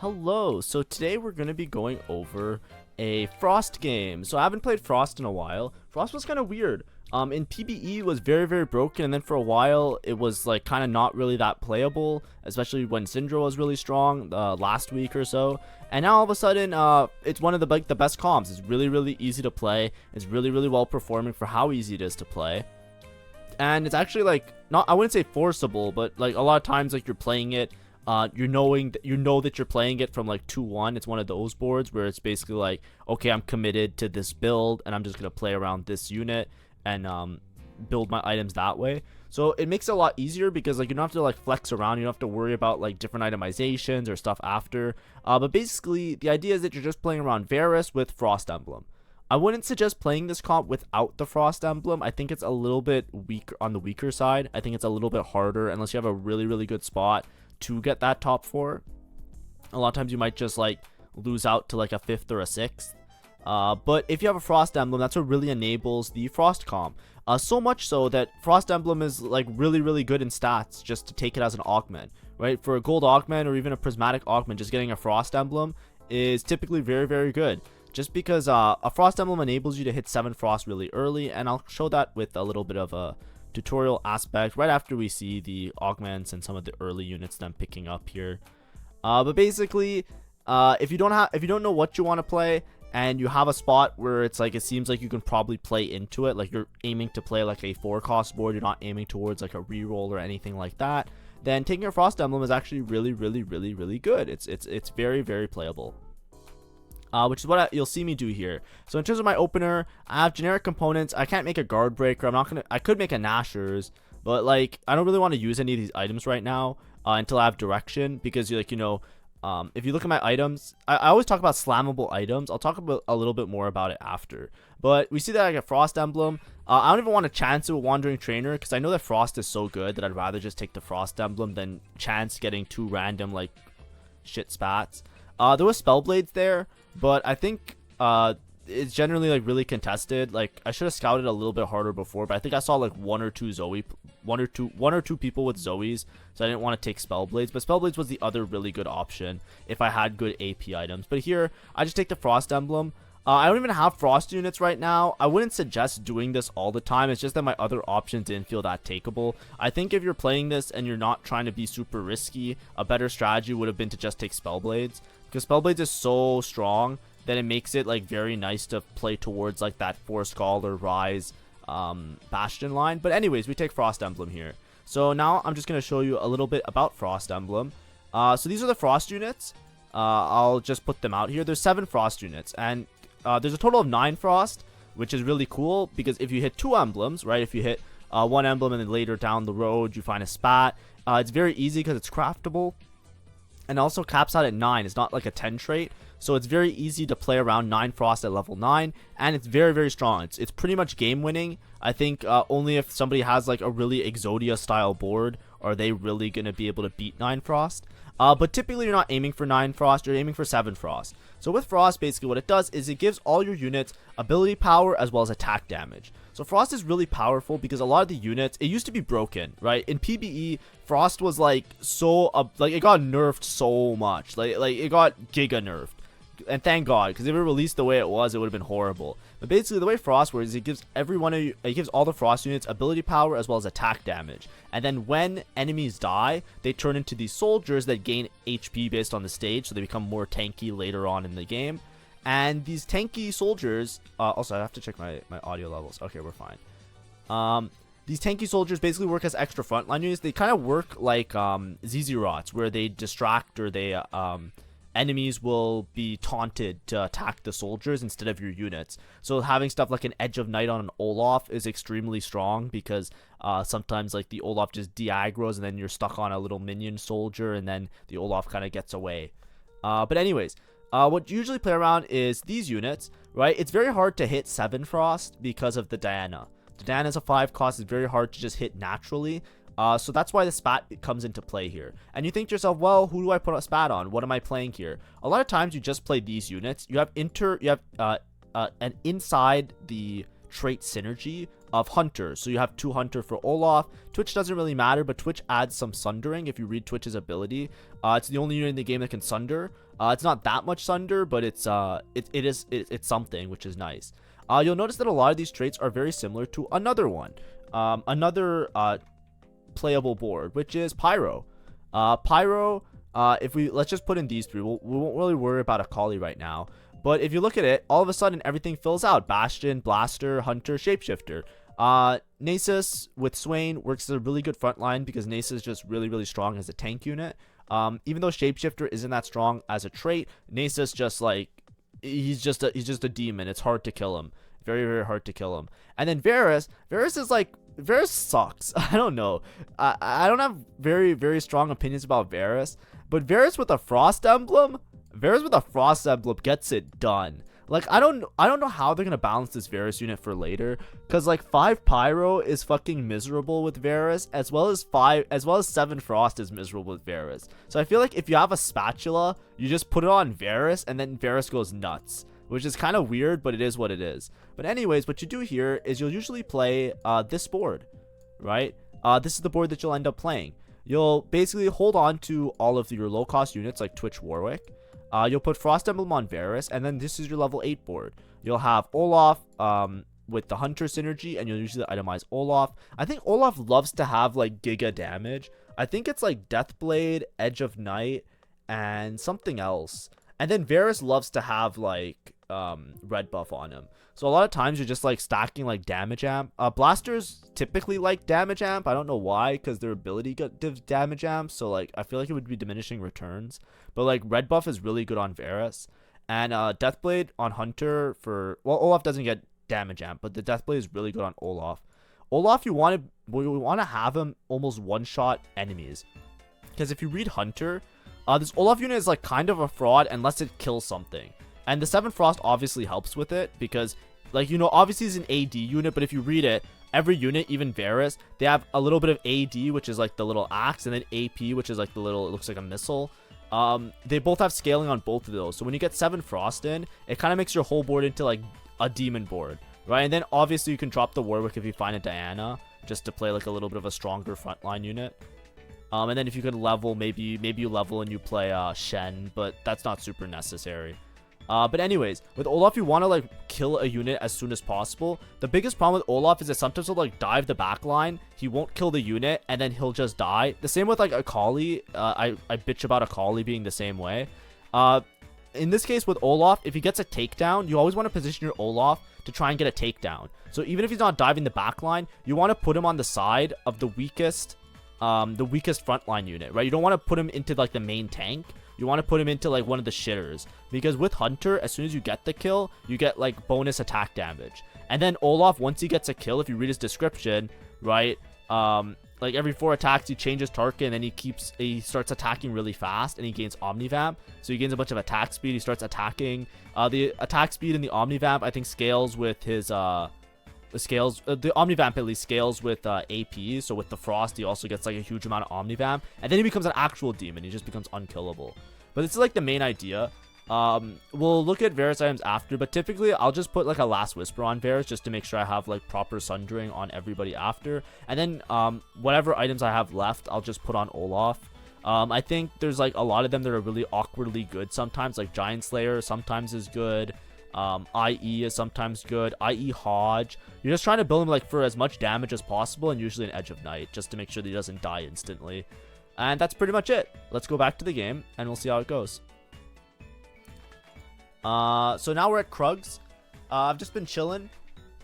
Hello, so today we're going to be going over a Frost game. So I haven't played Frost in a while. Frost was kind of weird. In PBE it was very broken, and then for a while it was like kind of not really that playable, especially when Syndra was really strong last week or so. And now all of a sudden it's one of the best comps. It's really easy to play. It's really well performing for how easy it is to play. And it's actually like not, I wouldn't say forcible, but like a lot of times like you're playing it, you know that you're playing it from like 2-1. It's one of those boards where it's basically like, okay, I'm committed to this build and I'm just gonna play around this unit and build my items that way. So it makes it a lot easier because like you don't have to like flex around, you don't have to worry about like different itemizations or stuff after. But basically the idea is that you're just playing around Varus with Frost Emblem. I wouldn't suggest playing this comp without the Frost Emblem. I think it's a little bit weak on the weaker side. I think it's a little bit harder unless you have a really good spot to get that top 4. A lot of times you might just like lose out to like a 5th or a 6th. But if you have a Frost Emblem, that's what really enables the Frost comp. So much so that Frost Emblem is like really good in stats just to take it as an Augment, right? For a gold Augment or even a prismatic Augment, just getting a Frost Emblem is typically very good. Just because a Frost Emblem enables you to hit 7 Frost really early, and I'll show that with a little bit of a tutorial aspect right after we see the augments and some of the early units that I'm picking up here. But basically, if you don't know what you want to play and you have a spot where it's like it seems like you can probably play into it, like you're aiming to play like a 4-cost board, you're not aiming towards like a reroll or anything like that, then taking a Frost Emblem is actually really good. It's very playable. Which is what you'll see me do here. So in terms of my opener, I have generic components. I can't make a guard breaker. I could make a Nashers, but like I don't really want to use any of these items right now until I have direction, because if you look at my items, I always talk about slammable items. I'll talk about a little bit more about it after. But we see that I get Frost Emblem. I don't even want to chance it with Wandering Trainer because I know that Frost is so good that I'd rather just take the Frost Emblem than chance getting 2 random like shit spats. There was Spellblades there, but I think it's generally like really contested. Like I should have scouted a little bit harder before, but I think I saw like one or two people with Zoes, so I didn't want to take Spellblades. But Spellblades was the other really good option if I had good AP items. But here I just take the Frost Emblem. I don't even have Frost units right now. I wouldn't suggest doing this all the time. It's just that my other options didn't feel that takeable. I think if you're playing this and you're not trying to be super risky, a better strategy would have been to just take Spellblades, because Spellblades is so strong that it makes it like very nice to play towards like that 4 Scholar Rise Bastion line. But anyways, we take Frost Emblem here. So now I'm just going to show you a little bit about Frost Emblem. So these are the Frost units. I'll just put them out here. There's 7 Frost units, and there's a total of 9 Frost, which is really cool because if you hit 2 emblems, right, if you hit 1 emblem and then later down the road you find a spat, it's very easy because it's craftable, and also caps out at 9. It's not like a 10 trait, so it's very easy to play around 9 Frost at level 9, and it's very strong. It's pretty much game winning. I think only if somebody has like a really Exodia style board are they really going to be able to beat 9 Frost. But typically you're not aiming for 9 Frost, you're aiming for 7 Frost. So with Frost, basically what it does is it gives all your units ability power as well as attack damage. So Frost is really powerful because a lot of the units, it used to be broken, right? In PBE, Frost was like so, like it got nerfed so much. Like it got giga nerfed. And thank God, because if it released the way it would have been horrible. But basically, the way Frost works is it gives it gives all the Frost units ability power as well as attack damage. And then when enemies die, they turn into these soldiers that gain HP based on the stage, so they become more tanky later on in the game. And these tanky soldiers, also I have to check my audio levels. Okay, we're fine. These tanky soldiers basically work as extra frontline units. They kind of work like ZZ-Rots, where they distract or they enemies will be taunted to attack the soldiers instead of your units. So having stuff like an Edge of Night on an Olaf is extremely strong because sometimes like the Olaf just de-aggros and then you're stuck on a little minion soldier and then the Olaf kind of gets away. But anyways, what you usually play around is these units, right? It's very hard to hit 7 Frost because of the Diana. The Diana is a 5 cost. It's very hard to just hit naturally. So that's why the spat comes into play here. And you think to yourself, well, who do I put a spat on? What am I playing here? A lot of times you just play these units. You have an inside the trait synergy of Hunter. So you have 2 Hunter for Olaf. Twitch doesn't really matter, but Twitch adds some sundering if you read Twitch's ability. It's the only unit in the game that can sunder. It's not that much sunder, but it's something, which is nice. You'll notice that a lot of these traits are very similar to another one. Another playable board, which is Pyro. Pyro, let's just put in these 3. We won't really worry about Akali right now. But if you look at it, all of a sudden everything fills out. Bastion, Blaster, Hunter, Shapeshifter. Nasus with Swain works as a really good front line because Nasus is just really, really strong as a tank unit. Even though Shapeshifter isn't that strong as a trait, Nasus just like, he's just a demon. It's hard to kill him. Very, very hard to kill him. And then Varus is like, Varus sucks. I don't know. I don't have very, very strong opinions about Varus, but Varus with a Frost emblem gets it done. Like, I don't know how they're gonna balance this Varus unit for later, because like 5 Pyro is fucking miserable with Varus, as well as 7 Frost is miserable with Varus. So I feel like if you have a spatula, you just put it on Varus, and then Varus goes nuts, which is kind of weird, but it is what it is. But anyways, what you do here is you'll usually play this board, right? This is the board that you'll end up playing. You'll basically hold on to all of your low cost units like Twitch Warwick. You'll put Frost Emblem on Varus, and then this is your level 8 board. You'll have Olaf with the Hunter synergy, and you'll usually itemize Olaf. I think Olaf loves to have like giga damage. I think it's like Deathblade, Edge of Night, and something else. And then Varus loves to have like red buff on him. So a lot of times you're just like stacking like damage amp. Blasters typically like damage amp. I don't know why, because their ability gives damage amp. So like I feel like it would be diminishing returns. But like red buff is really good on Varus. And Deathblade on Hunter for, well, Olaf doesn't get damage amp, but the Deathblade is really good on Olaf. Olaf, we want to have him almost one-shot enemies. Because if you read Hunter, this Olaf unit is like kind of a fraud unless it kills something. And the 7 Frost obviously helps with it because, like, you know, obviously it's an AD unit, but if you read it, every unit, even Varus, they have a little bit of AD, which is like the little axe, and then AP, which is like the little, it looks like a missile. They both have scaling on both of those. So when you get 7 Frost in, it kind of makes your whole board into like a demon board, right? And then obviously you can drop the Warwick if you find a Diana, just to play like a little bit of a stronger frontline unit. And then if you could level, maybe you level and you play Shen, but that's not super necessary. But anyways, with Olaf, you want to like kill a unit as soon as possible. The biggest problem with Olaf is that sometimes he'll like dive the back line. He won't kill the unit, and then he'll just die. The same with like Akali. I bitch about Akali being the same way. In this case with Olaf, if he gets a takedown, you always want to position your Olaf to try and get a takedown. So even if he's not diving the back line, you want to put him on the side of the weakest frontline unit, right? You don't want to put him into like the main tank. You want to put him into like one of the shitters, because with Hunter, as soon as you get the kill, you get like bonus attack damage. And then Olaf, once he gets a kill, if you read his description, right, like every 4 attacks he changes target, and then he starts attacking really fast, and he gains Omnivamp, so he gains a bunch of attack speed. He starts attacking. The attack speed in the Omnivamp I think scales with his the Omnivamp at least scales with AP. So with the Frost, he also gets like a huge amount of Omnivamp, and then he becomes an actual demon. He just becomes unkillable. But this is like the main idea. We'll look at Varus items after, but typically I'll just put like a Last Whisper on Varus just to make sure I have like proper sundering on everybody after, and then whatever items I have left, I'll just put on Olaf. I think there's like a lot of them that are really awkwardly good sometimes, like Giant Slayer sometimes is good. IE is sometimes good. IE Hodge. You're just trying to build him like for as much damage as possible, and usually an Edge of Night, just to make sure that he doesn't die instantly. And that's pretty much it. Let's go back to the game and we'll see how it goes. So now we're at Krugs. I've just been chilling,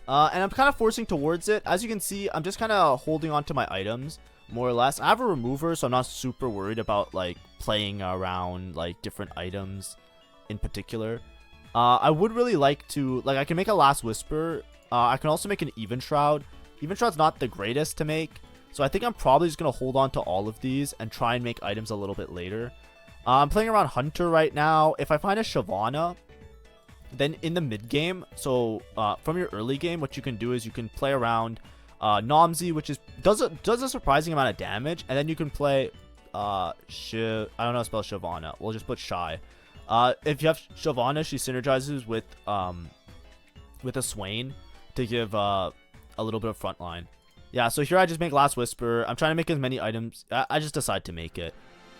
and I'm kind of forcing towards it. As you can see, I'm just kind of holding on to my items more or less. I have a remover, so I'm not super worried about like playing around like different items in particular. I would really like to, like, I can make a Last Whisper. I can also make an Even Shroud. Even Shroud's not the greatest to make, so I think I'm probably just going to hold on to all of these and try and make items a little bit later. I'm playing around Hunter right now. If I find a Shyvana, then in the mid game, so from your early game, what you can do is you can play around Nomzi, which is does a surprising amount of damage, and then you can play I don't know how to spell Shyvana. We'll just put Shy. If you have Shyvana, she synergizes with a Swain to give a little bit of frontline. Yeah, so here I just make Last Whisper. I'm trying to make as many items. I just decide to make it.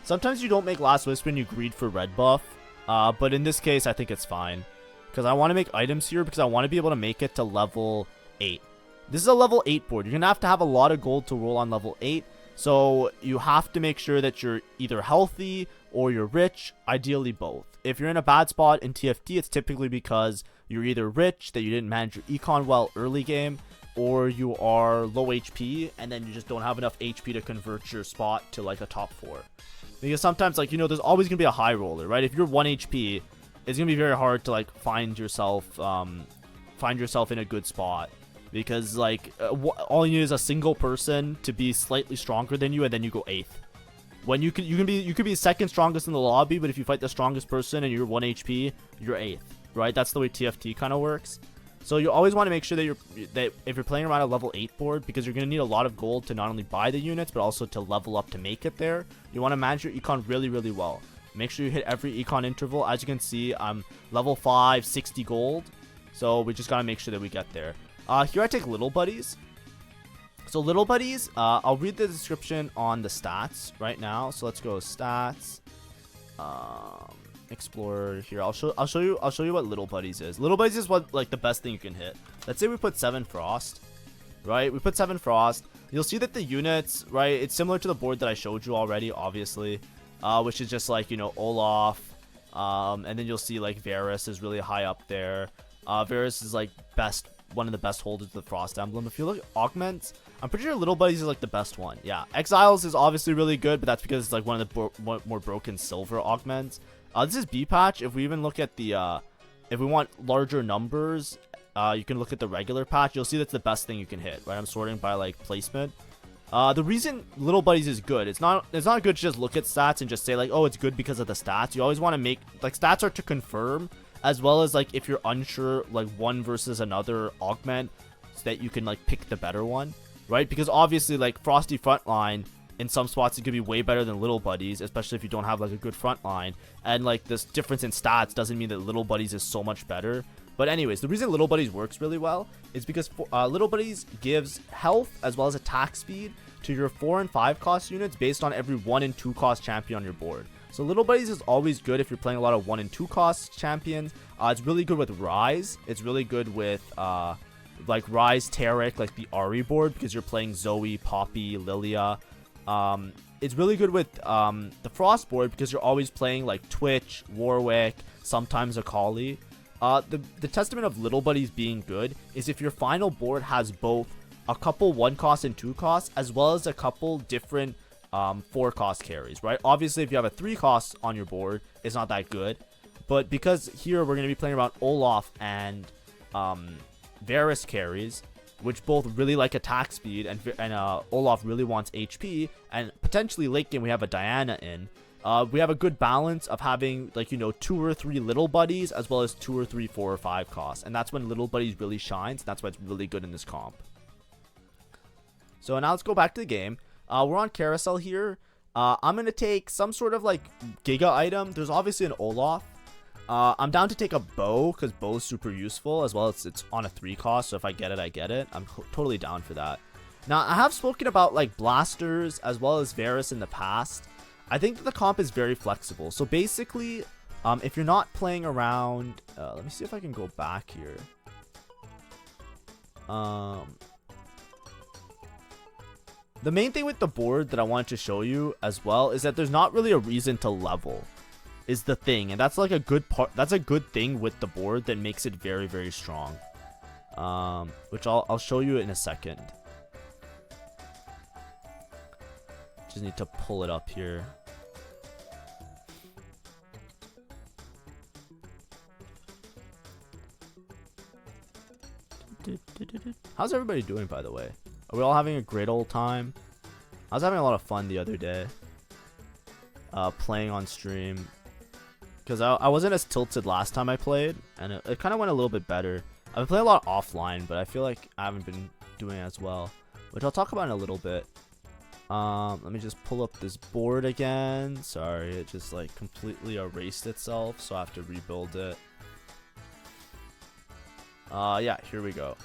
Sometimes you don't make Last Whisper and you greed for red buff. But in this case, I think it's fine. Because I want to make items here because I want to be able to make it to level 8. This is a level 8 board. You're going to have a lot of gold to roll on level 8. So you have to make sure that you're either healthy or you're rich, ideally both. If you're in a bad spot in TFT, it's typically because you're either rich, that you didn't manage your econ well early game, or you are low HP, and then you just don't have enough HP to convert your spot to like a top 4. Because sometimes, like, you know, there's always going to be a high roller, right? If you're 1 HP, it's going to be very hard to like find yourself in a good spot. Because like all you need is a single person to be slightly stronger than you, and then you go 8th. When you could be second strongest in the lobby, but if you fight the strongest person and you're 1 HP, you're 8th, right? That's the way TFT kind of works. So you always want to make sure that if you're playing around a level 8 board, because you're going to need a lot of gold to not only buy the units, but also to level up to make it there. You want to manage your econ really, really well. Make sure you hit every econ interval. As you can see, I'm level 5, 60 gold. So we just got to make sure that we get there. Here I take Little Buddies. So Little Buddies, I'll read the description on the stats right now. So let's go stats. Explorer here. I'll show you what Little Buddies is. Little Buddies is what like the best thing you can hit. Let's say we put 7 Frost, right? We put 7 Frost. You'll see that the units, right? It's similar to the board that I showed you already, obviously, which is just like, you know, Olaf, and then you'll see like Varus is really high up there. Varus is like one of the best holders of the Frost emblem. If you look at Augments, I'm pretty sure Little Buddies is like the best one. Yeah, Exiles is obviously really good, but that's because it's like one of the more broken silver augments. This is B patch. If we even look at the if we want larger numbers, you can look at the regular patch. You'll see that's the best thing you can hit, right? I'm sorting by like placement. The reason Little Buddies is good, it's not good to just look at stats and just say like, oh, it's good because of the stats. You always want to make like stats are to confirm, as well as like if you're unsure like one versus another augment, so that you can like pick the better one, right? Because obviously like Frosty Frontline in some spots it could be way better than Little Buddies, especially if you don't have like a good front line. And like this difference in stats doesn't mean that Little Buddies is so much better. But anyways, the reason Little Buddies works really well is because Little Buddies gives health as well as attack speed to your 4 and 5 cost units based on every 1 and 2 cost champion on your board. So Little Buddies is always good if you're playing a lot of 1 and 2 cost champions. It's really good with Ryze. It's really good with like Ryze, Taric, like the Ahri board, because you're playing Zoe, Poppy, Lilia. It's really good with the Frost board because you're always playing like Twitch, Warwick, sometimes Akali. The testament of Little Buddies being good is if your final board has both a couple 1 cost and 2 costs, as well as a couple different 4 cost carries, right? Obviously, if you have a 3 cost on your board, it's not that good. But because here we're going to be playing around Olaf and Varus carries, which both really like attack speed, and Olaf really wants HP, and potentially late game we have a Diana in. We have a good balance of having like, you know, 2 or 3 Little Buddies as well as 2 or 3, 4 or 5 costs, and that's when Little Buddies really shines. That's why it's really good in this comp. So now let's go back to the game. We're on Carousel here. I'm gonna take some sort of like Giga item. There's obviously an Olaf. I'm down to take a bow because bow is super useful, as well as it's on a 3 cost, so if I get it, I get it. I'm totally down for that. Now, I have spoken about like blasters as well as Varus in the past. I think that the comp is very flexible. So basically, if you're not playing around, let me see if I can go back here. The main thing with the board that I wanted to show you as well is that there's not really a reason to level. Is the thing, and that's like a good part. That's a good thing with the board that makes it very, very strong, which I'll show you in a second. Just need to pull it up here. How's everybody doing, by the way? Are we all having a great old time? I was having a lot of fun the other day playing on stream, because I wasn't as tilted last time I played, and it kind of went a little bit better. I've been playing a lot offline, but I feel like I haven't been doing as well, which I'll talk about in a little bit. Let me just pull up this board again. Sorry, it just like completely erased itself, so I have to rebuild it. Yeah, here we go.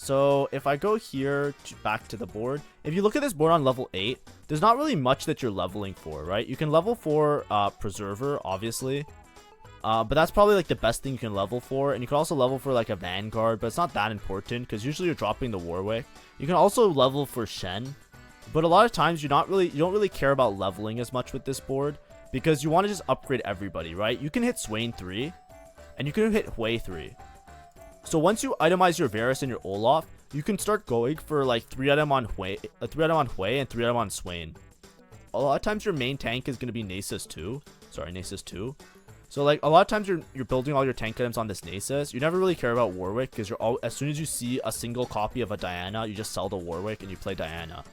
So if I go here back to the board, if you look at this board on level 8, there's not really much that you're leveling for, right? You can level for Preserver, obviously. But that's probably like the best thing you can level for. And you can also level for like a Vanguard, but it's not that important because usually you're dropping the Warwick. You can also level for Shen, but a lot of times you don't really care about leveling as much with this board because you want to just upgrade everybody, right? You can hit Swain 3 and you can hit Hui 3. So once you itemize your Varus and your Olaf, you can start going for like 3 item on Hui, 3 item on Hui and 3 item on Swain. A lot of times your main tank is going to be Nasus 2. Sorry, Nasus 2. So like a lot of times you're building all your tank items on this Nasus. You never really care about Warwick because as soon as you see a single copy of a Diana, you just sell the Warwick and you play Diana.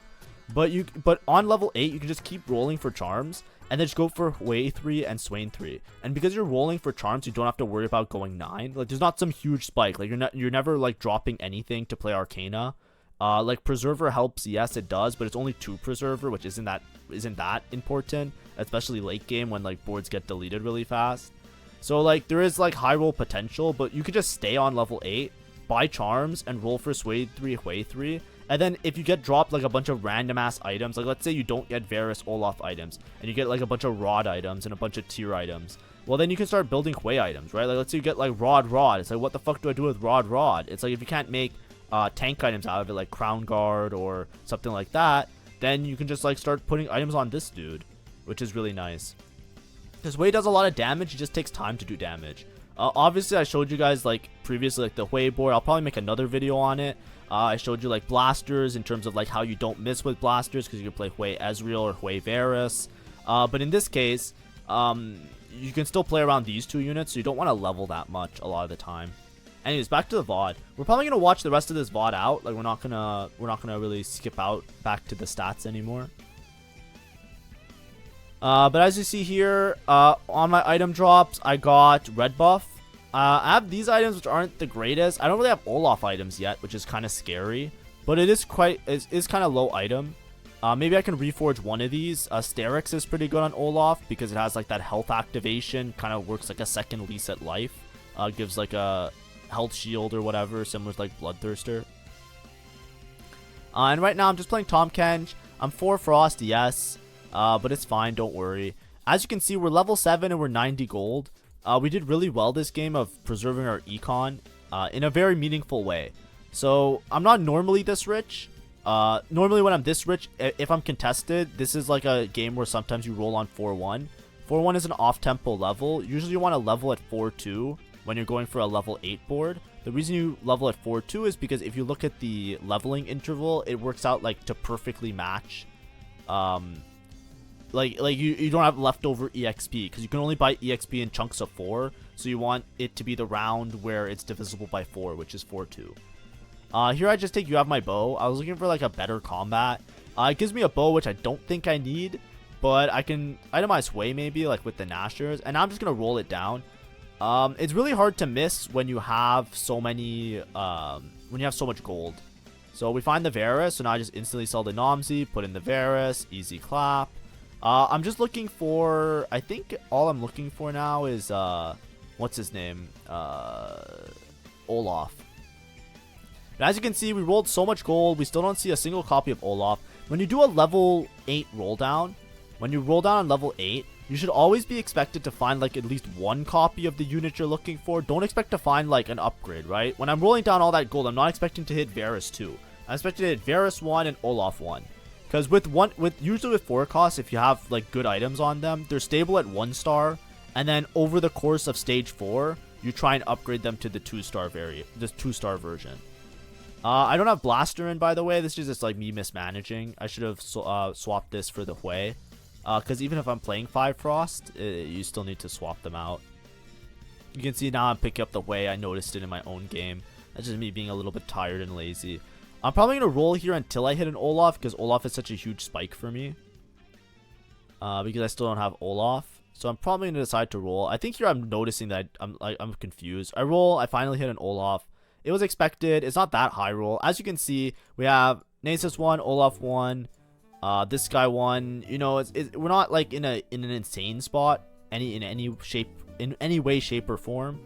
But on level 8, you can just keep rolling for charms and then just go for Hui 3 and Swain 3. And because you're rolling for charms, you don't have to worry about going 9. Like there's not some huge spike. Like you're never like dropping anything to play Arcana. Like Preserver helps, yes it does, but it's only 2 Preserver, which isn't that important, especially late game when like boards get deleted really fast. So like there is like high roll potential, but you could just stay on level 8, buy charms and roll for Sway 3, Hui 3. And then if you get dropped like a bunch of random ass items, like let's say you don't get Varus Olaf items and you get like a bunch of Rod items and a bunch of tier items, well then you can start building Hui items, right? Like let's say you get like Rod. It's like what the fuck do I do with Rod? It's like if you can't make tank items out of it like Crown Guard or something like that, then you can just like start putting items on this dude, which is really nice. Because Hui does a lot of damage, it just takes time to do damage. Obviously I showed you guys like previously like the Hui board. I'll probably make another video on it. I showed you like blasters in terms of like how you don't miss with blasters because you can play Hui Ezreal or Hui Varus. But in this case, you can still play around these 2 units, so you don't want to level that much a lot of the time. Anyways, back to the VOD. We're probably gonna watch the rest of this VOD out. Like we're not gonna really skip out back to the stats anymore. But as you see here, on my item drops, I got red buff. I have these items which aren't the greatest. I don't really have Olaf items yet, which is kind of scary. But it is kind of low item. Maybe I can reforge one of these. Sterix is pretty good on Olaf because it has like that health activation. Kind of works like a second reset life. Gives like a health shield or whatever, similar to like Bloodthirster. And right now I'm just playing Tahm Kench. I'm 4 Frost, yes. But it's fine, don't worry. As you can see, we're level 7 and we're 90 gold. We did really well this game of preserving our econ in a very meaningful way. So I'm not normally this rich. Normally when I'm this rich, if I'm contested, this is like a game where sometimes you roll on 4-1. 4-1 is an off-tempo level. Usually you want to level at 4-2 when you're going for a level 8 board. The reason you level at 4-2 is because if you look at the leveling interval, it works out like to perfectly match like you don't have leftover EXP because you can only buy EXP in chunks of 4, so you want it to be the round where it's divisible by 4, which is 4-2. Here I just take You Have My Bow. I was looking for like a better combat. It gives me a bow which I don't think I need, but I can itemize Hui maybe like with the Nashers, and now I'm just gonna roll it down. It's really hard to miss when you have so many when you have so much gold. So we find the Varus, so now I just instantly sell the Nomsy, put in the Varus, easy clap. I'm just looking for, I think all I'm looking for now is, what's his name? Olaf. And as you can see, we rolled so much gold, we still don't see a single copy of Olaf. When you do a level 8 roll down, when you roll down on level 8, you should always be expected to find like at least 1 copy of the unit you're looking for. Don't expect to find like an upgrade, right? When I'm rolling down all that gold, I'm not expecting to hit Varus 2. I'm expecting to hit Varus 1 and Olaf 1. Because usually with 4 costs, if you have like good items on them, they're stable at 1 star, and then over the course of stage 4, you try and upgrade them to the 2-star this 2-star version. I don't have Blaster in, by the way. This is just like me mismanaging. I should have swapped this for the Hui. Because even if I'm playing 5 Frost, you still need to swap them out. You can see now I'm picking up the Hui. I noticed it in my own game. That's just me being a little bit tired and lazy. I'm probably going to roll here until I hit an Olaf, because Olaf is such a huge spike for me. Because I still don't have Olaf. So I'm probably going to decide to roll. I think here I'm noticing that I'm confused. I roll, I finally hit an Olaf. It was expected. It's not that high roll. As you can see, we have Nasus 1, Olaf 1, this guy 1. You know, we're not like in an insane spot in any way, shape, or form.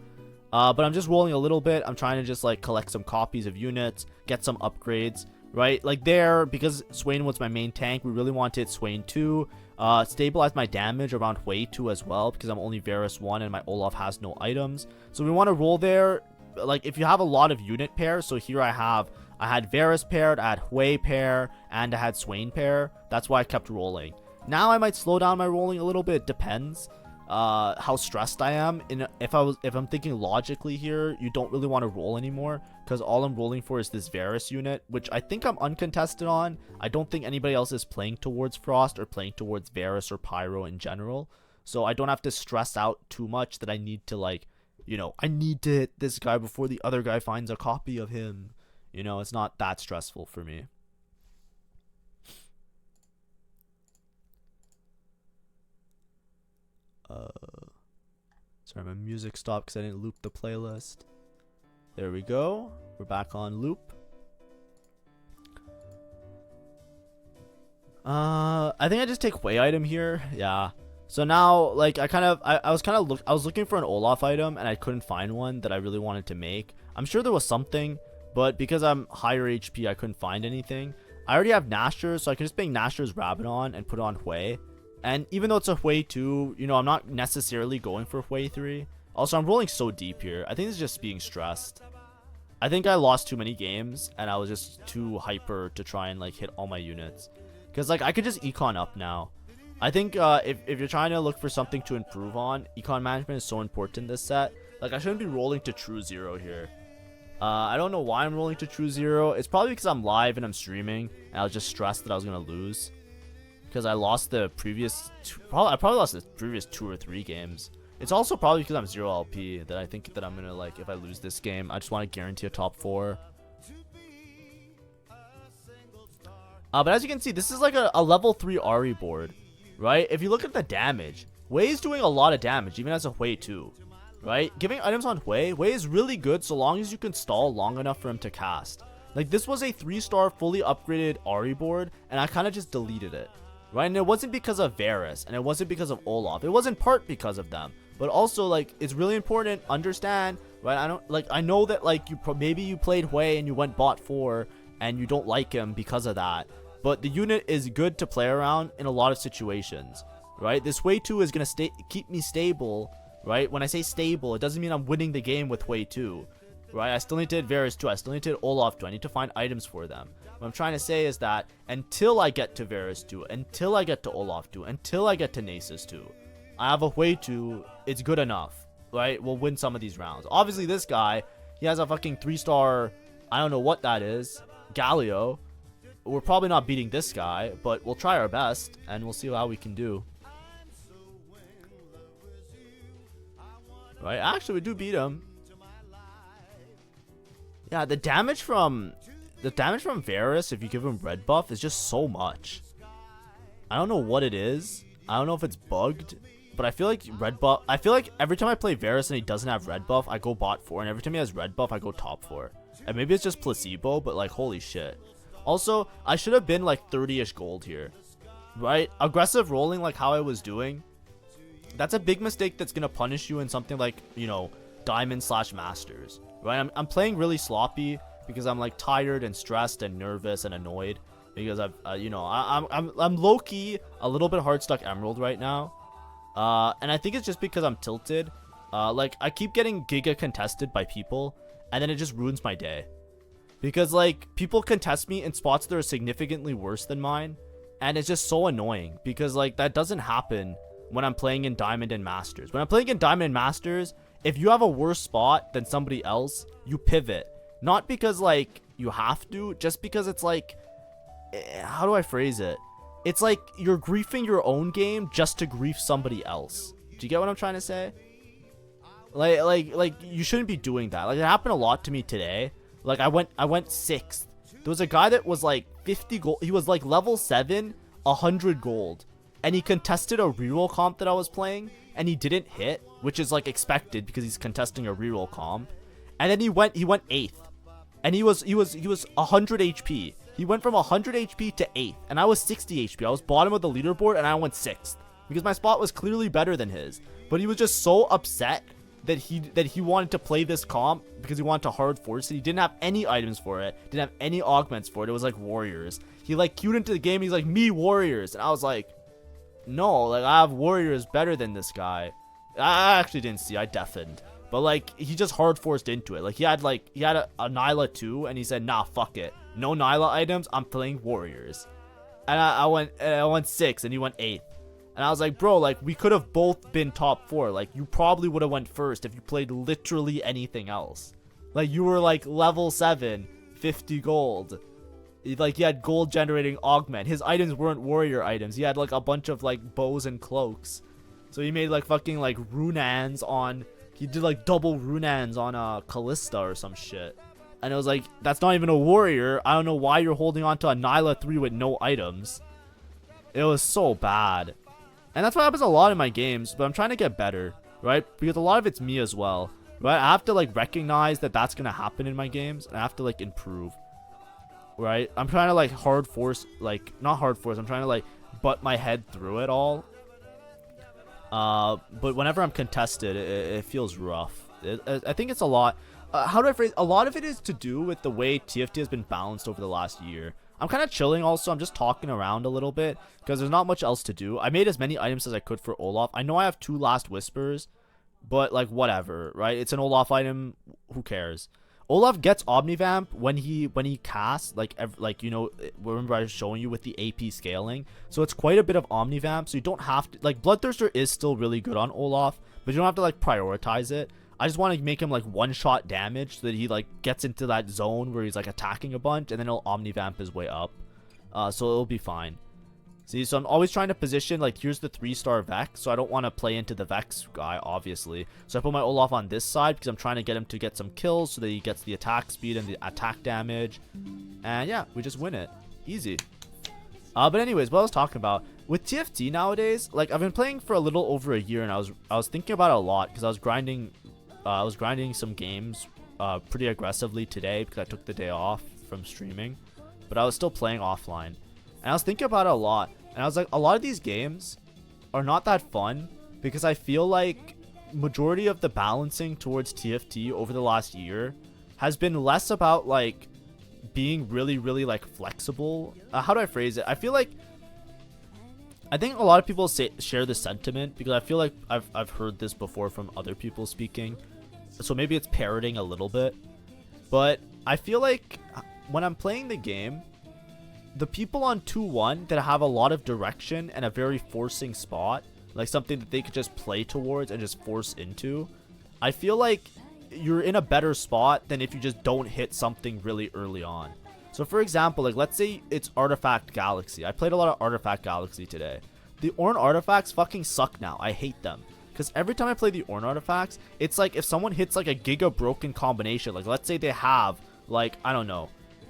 But I'm just rolling a little bit. I'm trying to just like collect some copies of units, get some upgrades, right? Like there, because Swain was my main tank, we really want to hit Swain 2, stabilize my damage around Hui 2 as well, because I'm only Varus 1 and my Olaf has no items. So we want to roll there. Like if you have a lot of unit pairs, so here I had Varus paired, I had Hui pair, and I had Swain pair. That's why I kept rolling. Now I might slow down my rolling a little bit. It depends how stressed I am. And if I'm thinking logically here, you don't really want to roll anymore, because all I'm rolling for is this Varus unit, which I think I'm uncontested on. I don't think anybody else is playing towards Frost or playing towards Varus or Pyro in general, so I don't have to stress out too much that I need to, like, you know, I need to hit this guy before the other guy finds a copy of him. You know, it's not that stressful for me. Sorry, my music stopped because I didn't loop the playlist. There we go. We're back on loop. I think I just take Hui item here. Yeah. So now, like, I was looking for an Olaf item and I couldn't find one that I really wanted to make. I'm sure there was something, but because I'm higher HP, I couldn't find anything. I already have Nashor's, so I can just make Nashor's Rabadon and put it on Hui. And even though it's a Hui 2, you know, I'm not necessarily going for Hui 3. Also, I'm rolling so deep here. I think it's just being stressed. I think I lost too many games and I was just too hyper to try and, like, hit all my units. Because, like, I could just econ up now. I think if you're trying to look for something to improve on, econ management is so important this set. Like, I shouldn't be rolling to true 0 here. I don't know why I'm rolling to true 0. It's probably because I'm live and I'm streaming, and I was just stressed that I was going to lose. Because I lost the previous... I probably lost the previous 2 or 3 games. It's also probably because I'm 0 LP that I think that I'm going to, like, if I lose this game, I just want to guarantee a top 4. But as you can see, this is like a level 3 Ari board. Right? If you look at the damage, Hui is doing a lot of damage, even as a Hui 2. Right? Giving items on Hui is really good so long as you can stall long enough for him to cast. Like, this was a 3-star fully upgraded Ari board, and I kind of just deleted it. Right? And it wasn't because of Varus, and it wasn't because of Olaf. It was in part because of them. But also, like, it's really important, understand, right? I know that, like, maybe you played Hui and you went bot 4, and you don't like him because of that. But the unit is good to play around in a lot of situations, right? This Hui 2 is going to keep me stable, right? When I say stable, it doesn't mean I'm winning the game with Hui 2, right? I still need to hit Varus 2. I still need to hit Olaf 2. I need to find items for them. What I'm trying to say is that until I get to Varus 2, until I get to Olaf 2, until I get to Nasus 2, I have a Hui 2. It's good enough, right? We'll win some of these rounds. Obviously, this guy, he has a fucking 3-star, I don't know what that is, Galio. We're probably not beating this guy, but we'll try our best, and we'll see how we can do. Right? Actually, we do beat him. Yeah, the damage from Varus, if you give him red buff, is just so much. I don't know what it is. I don't know if it's bugged, but I feel like red buff. I feel like every time I play Varus and he doesn't have red buff, I go bot 4, and every time he has red buff, I go top 4. And maybe it's just placebo, but, like, holy shit. Also, I should have been like 30-ish gold here, right? Aggressive rolling like how I was doing, that's a big mistake that's going to punish you in something like, you know, Diamond/Masters, right? I'm playing really sloppy because I'm, like, tired and stressed and nervous and annoyed because you know, I'm low-key a little bit hard stuck Emerald right now. And I think it's just because I'm tilted. Like, I keep getting Giga contested by people, and then it just ruins my day. Because, like, people contest me in spots that are significantly worse than mine. And it's just so annoying. Because, like, that doesn't happen when I'm playing in Diamond and Masters. When I'm playing in Diamond and Masters, if you have a worse spot than somebody else, you pivot. Not because, like, you have to. Just because it's, like... How do I phrase it? It's like you're griefing your own game just to grief somebody else. Do you get what I'm trying to say? Like, you shouldn't be doing that. Like, it happened a lot to me today. Like, I went 6th. There was a guy that was like 50 gold. He was like level 7, 100 gold. And he contested a reroll comp that I was playing. And he didn't hit, which is like expected because he's contesting a reroll comp. And then he went 8th. And he was 100 HP. He went from 100 HP to 8th. And I was 60 HP. I was bottom of the leaderboard and I went 6th. Because my spot was clearly better than his. But he was just so upset that he wanted to play this comp because he wanted to hard force it. He didn't have any items for it, didn't have any augments for it. It was like warriors. He like queued into the game. He's like, me warriors, and I was like, no, like I have warriors better than this guy. I actually didn't see. I deafened. But like he just hard forced into it. Like he had a Nyla too, and he said, nah, fuck it, no Nyla items. I'm playing warriors. And I went 6, and he went 8th. And I was like, bro, like we could have both been top 4. Like you probably would have went first if you played literally anything else. Like you were like level 7, 50 gold. Like he had gold generating augment. His items weren't warrior items. He had like a bunch of like bows and cloaks. So he made like fucking like runans on. He did like double runans on Callista or some shit. And it was like, that's not even a warrior. I don't know why you're holding on to a Nyla 3 with no items. It was so bad. And that's what happens a lot in my games, but I'm trying to get better, right? Because a lot of it's me as well, right? I have to like recognize that that's gonna happen in my games, and I have to like improve, right? I'm trying to like hard force, like not hard force. I'm trying to like butt my head through it all. But whenever I'm contested, it feels rough. I think it's a lot. How do I phrase? A lot of it is to do with the way TFT has been balanced over the last year. I'm kind of chilling also. I'm just talking around a little bit because there's not much else to do. I made as many items as I could for Olaf. I know I have 2 Last Whispers, but like whatever, right? It's an Olaf item. Who cares? Olaf gets Omnivamp when he casts, like you know, remember I was showing you with the AP scaling. So it's quite a bit of Omnivamp. So you don't have to, like, Bloodthirster is still really good on Olaf, but you don't have to like prioritize it. I just want to make him like one-shot damage so that he like gets into that zone where he's like attacking a bunch, and then he'll Omnivamp his way up. So it'll be fine. See, so I'm always trying to position, like, here's the 3-star Vex, so I don't want to play into the Vex guy, obviously. So I put my Olaf on this side because I'm trying to get him to get some kills so that he gets the attack speed and the attack damage. And yeah, we just win it. Easy. But anyways, what I was talking about, with TFT nowadays, like, I've been playing for a little over a year, and I was thinking about it a lot because I was grinding some games pretty aggressively today because I took the day off from streaming, but I was still playing offline. And I was thinking about it a lot, and I was like, a lot of these games are not that fun because I feel like majority of the balancing towards TFT over the last year has been less about like being really like flexible. How do I phrase it? I feel like, I think a lot of people share this sentiment because I feel like I've heard this before from other people speaking, so maybe it's parroting a little bit, but I feel like when I'm playing the game, the people on 2-1 that have a lot of direction and a very forcing spot, like something that they could just play towards and just force into, I feel like you're in a better spot than if you just don't hit something really early on. So for example, like let's say it's Artifact Galaxy. I played a lot of Artifact Galaxy today. The Ornn artifacts fucking suck now. I hate them. Because every time I play the Ornn artifacts, it's like if someone hits like a giga broken combination, like let's say they have like, I don't know,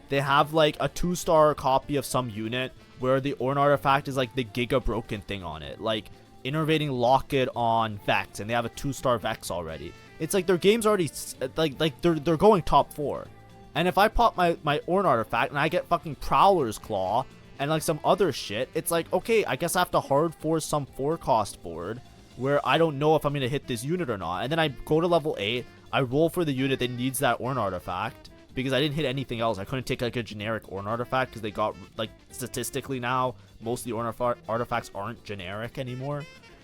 they have like a 2-star copy of some unit where the Ornn artifact is like the giga broken thing on it, like Innervating Locket on Vex, and they have a 2-star Vex already. It's like their game's already like they're going top 4. And if I pop my Ornn artifact and I get fucking Prowler's Claw and like some other shit, it's like, okay, I guess I have to hard force some 4-cost board where I don't know if I'm gonna hit this unit or not. And then I go to level 8, I roll for the unit that needs that Ornn artifact because I didn't hit anything else. I couldn't take like a generic Ornn artifact because they got, like, statistically now most of the Ornn artifacts aren't generic anymore.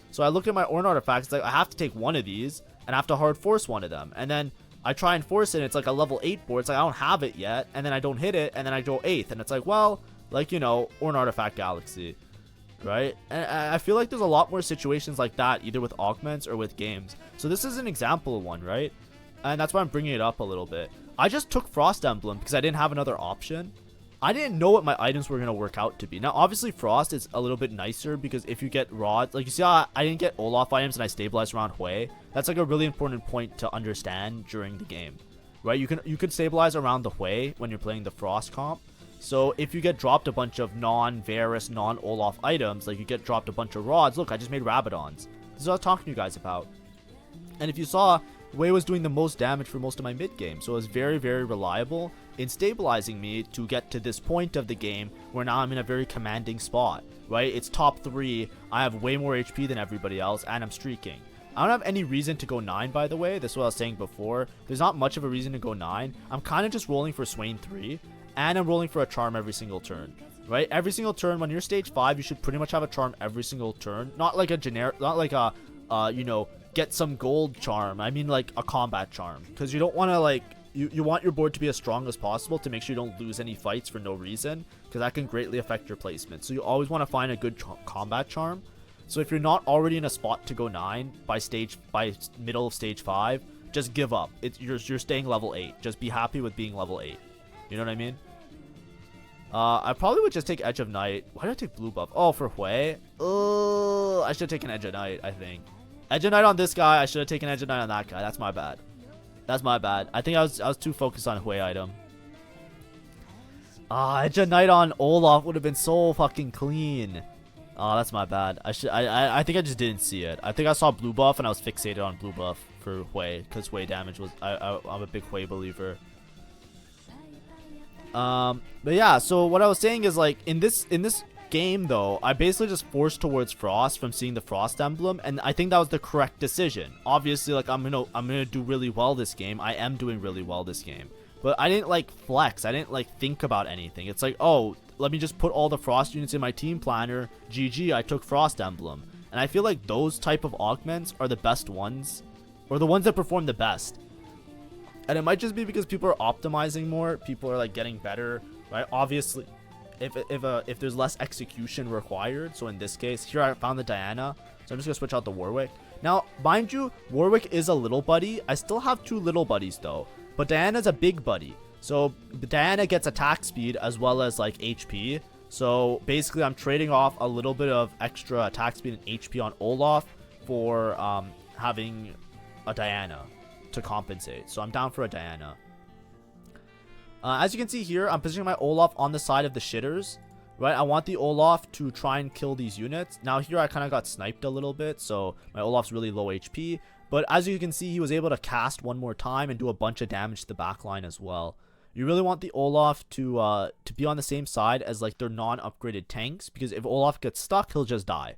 So I look at my Ornn artifacts, it's like I have to take one of these and I have to hard force one of them, and then I try and force it, and it's like a level 8 board. It's like I don't have it yet, and then I don't hit it, and then I go 8th, and it's like, well, like, you know, Ornn Artifact Galaxy, right? And I feel like there's a lot more situations like that, either with augments or with games. So this is an example of one, right? And that's why I'm bringing it up a little bit. I just took Frost Emblem because I didn't have another option. I didn't know what my items were going to work out to be. Now, obviously, Frost is a little bit nicer because if you get rods, like you see how I didn't get Olaf items and I stabilized around Hui. That's like a really important point to understand during the game, right? You can stabilize around the Hui when you're playing the Frost comp. So if you get dropped a bunch of non-Varus, non-Olaf items, like you get dropped a bunch of rods, look, I just made Rabadons. This is what I was talking to you guys about. And if you saw, Wei was doing the most damage for most of my mid game, so it was very, very reliable in stabilizing me to get to this point of the game where now I'm in a very commanding spot, right? It's top 3, I have way more HP than everybody else, and I'm streaking. I don't have any reason to go 9, by the way. This is what I was saying before. There's not much of a reason to go 9. I'm kind of just rolling for Swain 3, and I'm rolling for a charm every single turn, right? Every single turn, when you're stage 5, you should pretty much have a charm every single turn. Not like a generic, not like a, you know, get some gold charm. I mean like a combat charm, because you don't want to like, you want your board to be as strong as possible to make sure you don't lose any fights for no reason, because that can greatly affect your placement. So you always want to find a good combat charm. So if you're not already in a spot to go 9 by middle of stage 5, just give up. You're staying level 8. Just be happy with being level 8. You know what I mean? I probably would just take Edge of Night. Why did I take blue buff? Oh, for Hui. I should have taken Edge of Night, I think. Edge of Night on this guy. I should have taken Edge of Night on that guy. That's my bad. That's my bad. I think I was too focused on Hui item. Edge of Night on Olaf would have been so fucking clean. Oh, that's my bad. I think I just didn't see it. I think I saw blue buff and I was fixated on blue buff for Hui, because Hui damage was. I'm a big Hui believer. But yeah. So what I was saying is, like, in this game though, I basically just forced towards Frost from seeing the Frost emblem, and I think that was the correct decision. Obviously, like, I'm gonna do really well this game. I am doing really well this game. But I didn't like flex. I didn't like think about anything. It's like, oh, let me just put all the Frost units in my team planner. GG, I took Frost Emblem. And I feel like those type of augments are the best ones, or the ones that perform the best. And it might just be because people are optimizing more. People are like getting better, right? Obviously, if there's less execution required. So in this case, here I found the Diana. So I'm just gonna switch out the Warwick. Now, mind you, Warwick is a little buddy. I still have 2 little buddies though. But Diana's a big buddy. So Diana gets attack speed as well as like HP. So basically I'm trading off a little bit of extra attack speed and HP on Olaf for having a Diana to compensate. So I'm down for a Diana. As you can see here, I'm positioning my Olaf on the side of the shitters. Right, I want the Olaf to try and kill these units. Now here I kind of got sniped a little bit, so my Olaf's really low HP. But as you can see, he was able to cast one more time and do a bunch of damage to the backline as well. You really want the Olaf to be on the same side as like their non-upgraded tanks, because if Olaf gets stuck, he'll just die.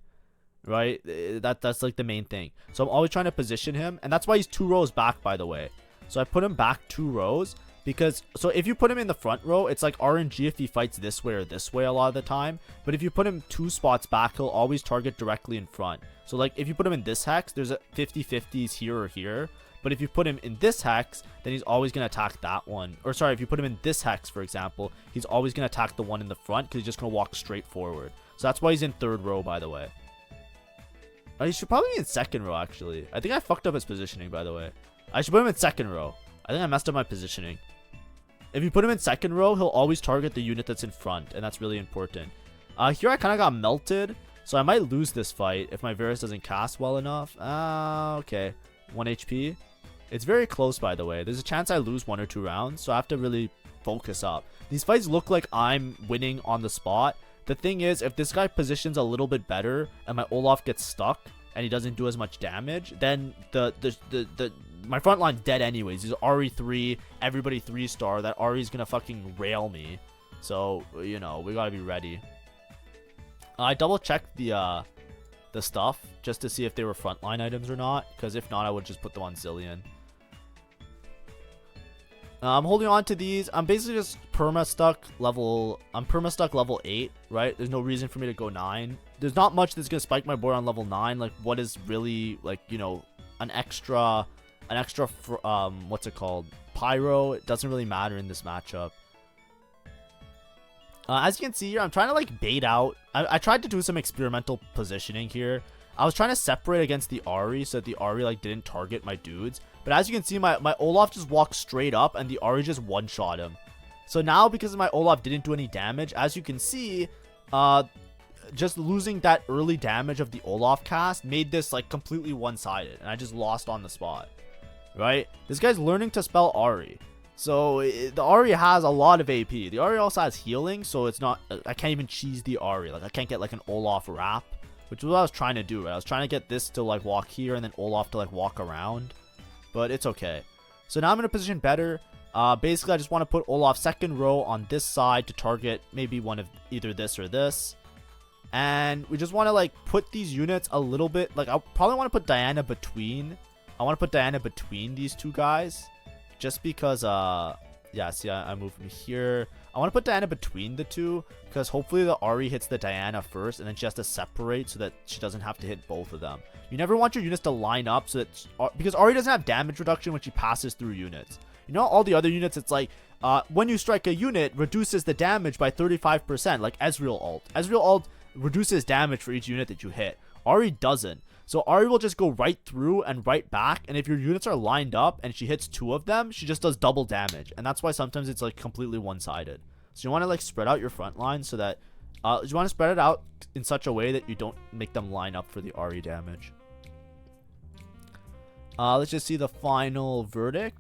Right? That's like the main thing. So I'm always trying to position him, and that's why he's 2 rows back, by the way. So I put him back 2 rows. Because, so if you put him in the front row, it's like RNG if he fights this way or this way a lot of the time. But if you put him 2 spots back, he'll always target directly in front. So like if you put him in this hex, there's a 50-50s here or here. But if you put him in this hex, then he's always going to attack that one. Or sorry, if you put him in this hex, for example, he's always going to attack the one in the front because he's just going to walk straight forward. So that's why he's in 3rd row, by the way. He should probably be in 2nd row, actually. I think I fucked up his positioning, by the way. I should put him in 2nd row. I think I messed up my positioning. If you put him in 2nd row, he'll always target the unit that's in front, and that's really important. Here I kind of got melted, so I might lose this fight if my Varus doesn't cast well enough. Okay. 1 HP. It's very close, by the way. There's a chance I lose 1 or 2 rounds, so I have to really focus up. These fights look like I'm winning on the spot. The thing is, if this guy positions a little bit better and my Olaf gets stuck and he doesn't do as much damage, then my front line's dead anyways. He's RE3, everybody 3-star. That RE's gonna fucking rail me. So, you know, we gotta be ready. I double checked the stuff just to see if they were frontline items or not, because if not, I would just put them on Zillion. I'm holding on to these. I'm basically just perma-stuck level 8, right? There's no reason for me to go 9. There's not much that's gonna spike my board on level 9. Like, what is really, like, you know, an extra what's it called, pyro? It doesn't really matter in this matchup. As you can see here, I'm trying to like bait out. I tried to do some experimental positioning here. I was trying to separate against the Ahri so that the Ahri like didn't target my dudes. But as you can see, my Olaf just walked straight up and the Ahri just one-shot him. So now, because my Olaf didn't do any damage, as you can see, just losing that early damage of the Olaf cast made this like completely one-sided, and I just lost on the spot. Right? This guy's learning to spell Ahri. So the Ahri has a lot of AP. The Ahri also has healing, so it's not, I can't even cheese the Ahri. Like, I can't get like an Olaf wrap, which is what I was trying to do, right? I was trying to get this to like walk here and then Olaf to like walk around, but it's okay. So now I'm in a position better. Basically, I just want to put Olaf 2nd row on this side to target maybe one of either this or this. And we just want to like put these units a little bit, like I probably want to put Diana between. I want to put Diana between these two guys, just because yeah, see, I moved from here. I want to put Diana between the two because hopefully the Ahri hits the Diana first and then she has to separate so that she doesn't have to hit both of them. You never want your units to line up so that because Ahri doesn't have damage reduction when she passes through units. You know, all the other units, it's like when you strike a unit, reduces the damage by 35%, like Ezreal ult. Ezreal ult reduces damage for each unit that you hit. Ahri doesn't. So Ahri will just go right through and right back, and if your units are lined up and she hits 2 of them, she just does double damage. And that's why sometimes it's like completely one-sided. So you want to like spread out your front line so that you want to spread it out in such a way that you don't make them line up for the Ahri damage. Let's just see the final verdict.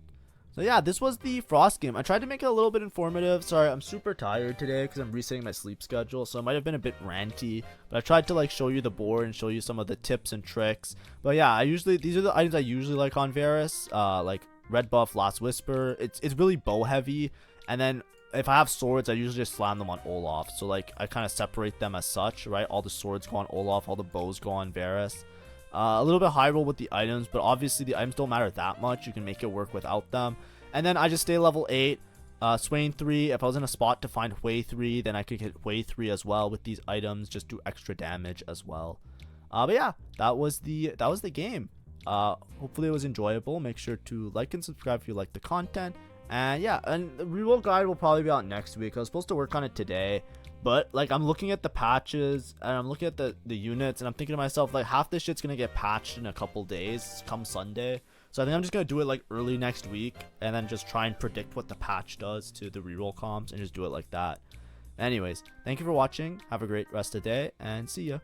So yeah, this was the Frost game. I tried to make it a little bit informative. Sorry, I'm super tired today because I'm resetting my sleep schedule, so it might have been a bit ranty. But I tried to like show you the board and show you some of the tips and tricks. But yeah, these are the items I usually like on Varus. Like red buff, Last Whisper. It's really bow heavy, and then if I have swords, I usually just slam them on Olaf. So like I kind of separate them as such, right? All the swords go on Olaf, all the bows go on Varus. A little bit high roll with the items, but obviously the items don't matter that much. You can make it work without them. And then I just stay level 8, Swain 3. If I was in a spot to find Hui 3, then I could hit Hui 3 as well with these items, just do extra damage as well. But yeah, that was the game. Hopefully it was enjoyable. Make sure to like and subscribe if you like the content. And yeah, and the reroll guide will probably be out next week. I was supposed to work on it today, but like I'm looking at the patches and I'm looking at the units, and I'm thinking to myself, like, half this shit's gonna get patched in a couple days come Sunday. So I think I'm just gonna do it like early next week and then just try and predict what the patch does to the reroll comps and just do it like that. Anyways, thank you for watching. Have a great rest of the day and see ya.